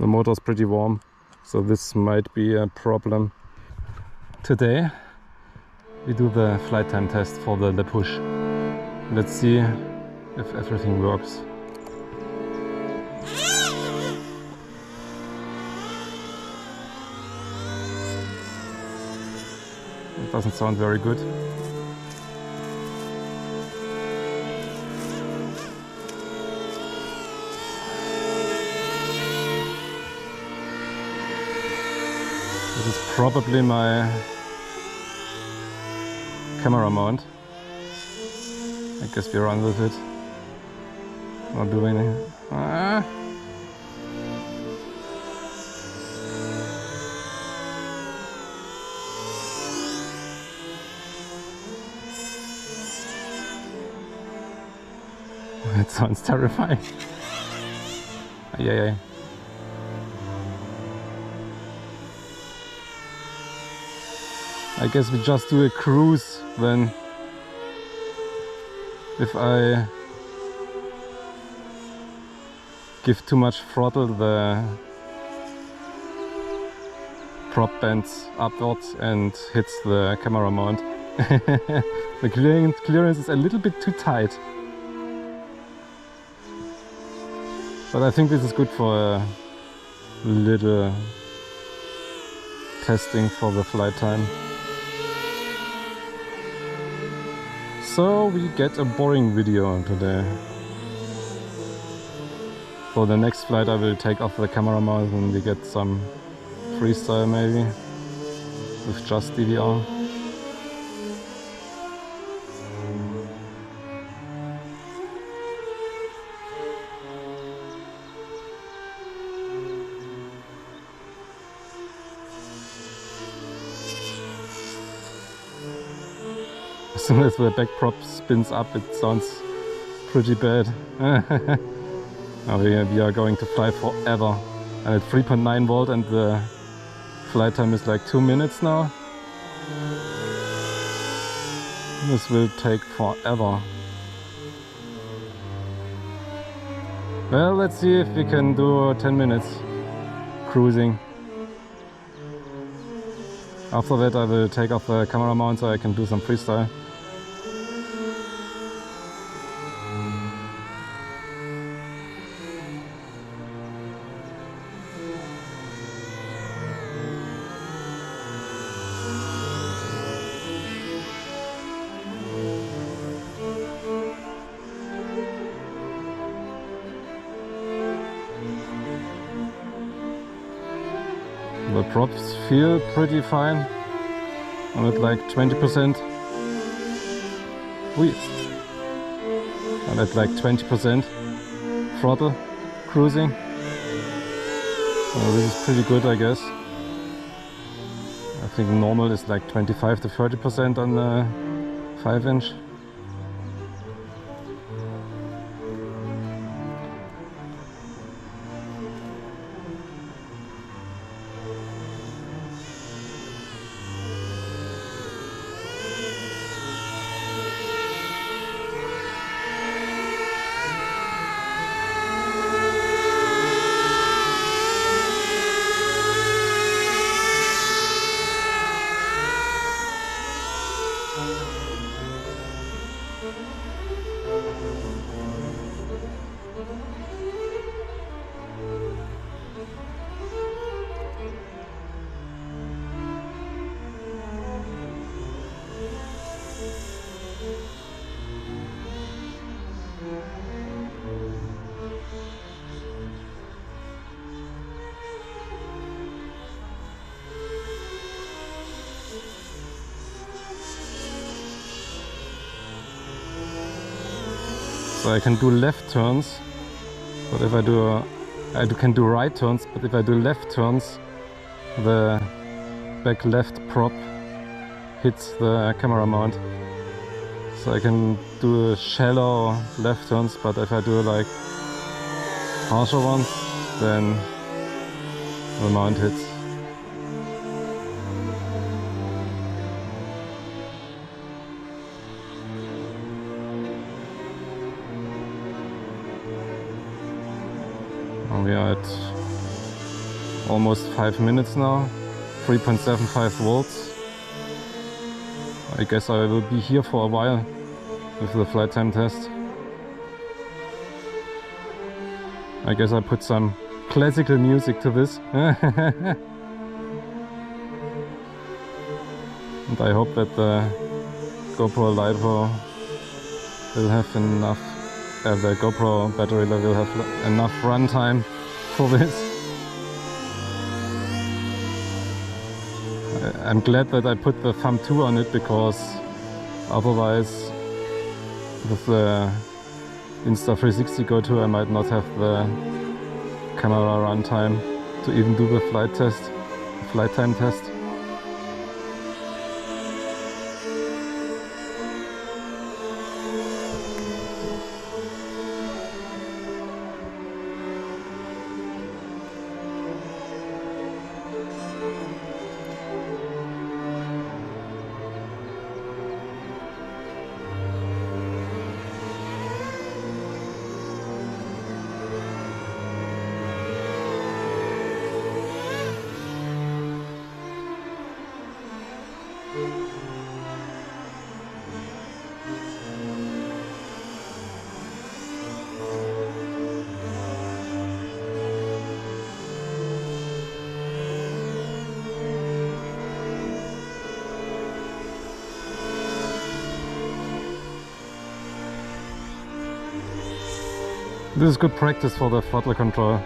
The motor is pretty warm, so this might be a problem. Today we do the flight time test for the LePush. Let's see if everything works. It doesn't sound very good. This is probably my camera mount. I guess we run with it. Not doing anything. That sounds terrifying. Yeah. I guess we just do a cruise then. If I give too much throttle, the prop bends upwards and hits the camera mount. The clearance is a little bit too tight. But I think this is good for a little testing for the flight time. So we get a boring video today. For the next flight I will take off the camera mount and we get some freestyle maybe with just DVR. As soon as the back prop spins up, it sounds pretty bad. We are going to fly forever. And at 3.9 volt and the flight time is like 2 minutes now. This will take forever. Well, let's see if we can do 10 minutes cruising. After that I will take off the camera mount so I can do some freestyle. The props feel pretty fine. I'm at like 20%. I'm at like 20% throttle cruising. So this is pretty good, I guess. I think normal is like 25 to 30% on the 5-inch. So I can do left turns, but if I can do right turns, but if I do left turns, the back left prop hits the camera mount. So I can do shallow left turns, but if I do like harsher ones, then the mount hits. We are at almost 5 minutes now, 3.75 volts. I guess I will be here for a while with the flight time test. I guess I put some classical music to this. And I hope that the GoPro Lipo will have enough, the GoPro battery will have enough runtime for this. I'm glad that I put the Thumb 2 on it, because otherwise with the Insta360 Go 2 I might not have the camera runtime to even do the flight time test. This is good practice for the throttle control,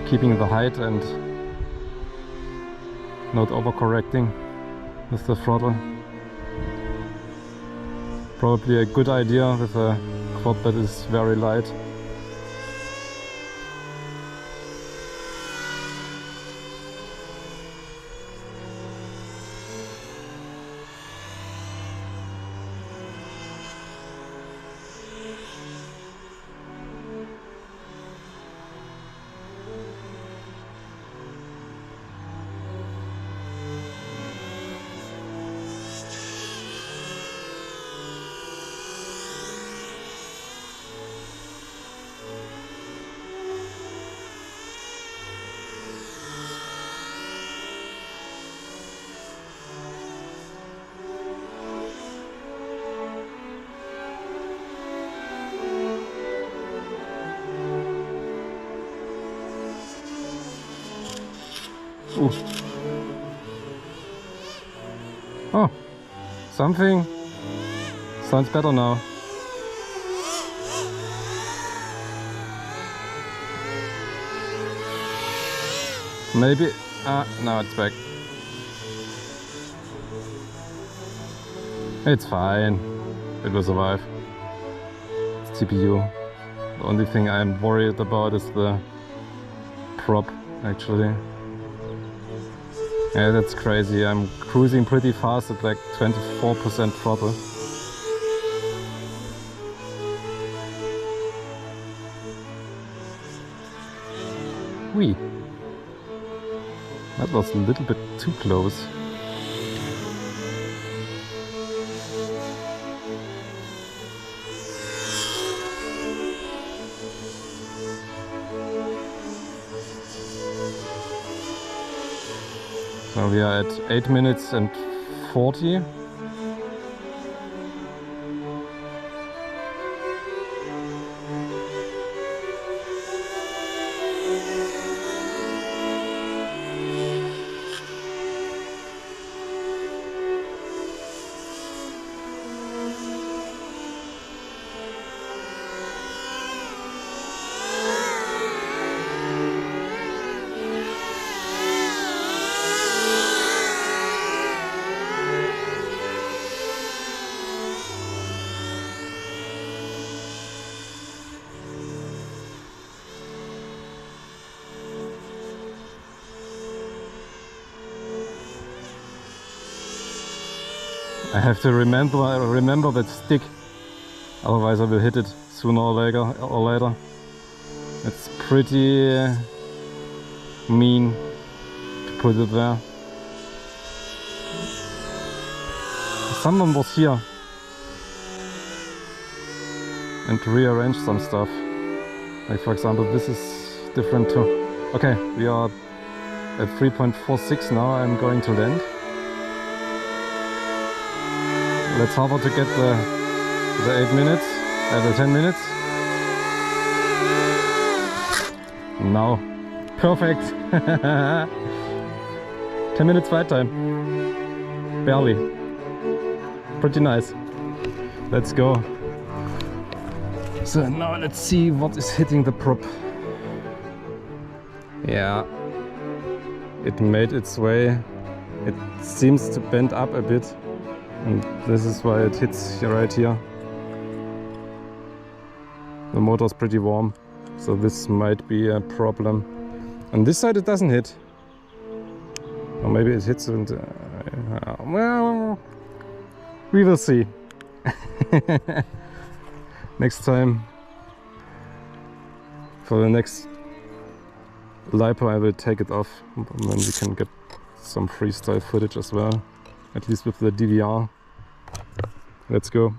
keeping the height and not overcorrecting with the throttle. Probably a good idea with a quad that is very light. Ooh. Oh, something sounds better now. Maybe, now it's back. It's fine, it will survive. It's TPU. The only thing I'm worried about is the prop, actually. Yeah, that's crazy. I'm cruising pretty fast at like 24% throttle. Whee! That was a little bit too close. So we are at 8 minutes and 40. I have to remember that stick, otherwise I will hit it sooner or later. It's pretty mean to put it there. Someone was here and rearranged some stuff. Like for example, this is different too. Okay, we are at 3.46 now I'm going to land. Let's hover to get the 8 minutes, the 10 minutes. Now, perfect. 10 minutes flight time. Barely. Pretty nice. Let's go. So now let's see what is hitting the prop. Yeah, it made its way. It seems to bend up a bit, and this is why it hits right here. The motor's pretty warm, so this might be a problem. On this side it doesn't hit. Or maybe it hits and... well, we will see. Next time, for the next Lipo, I will take it off, and then we can get some freestyle footage as well, at least with the DVR. Let's go.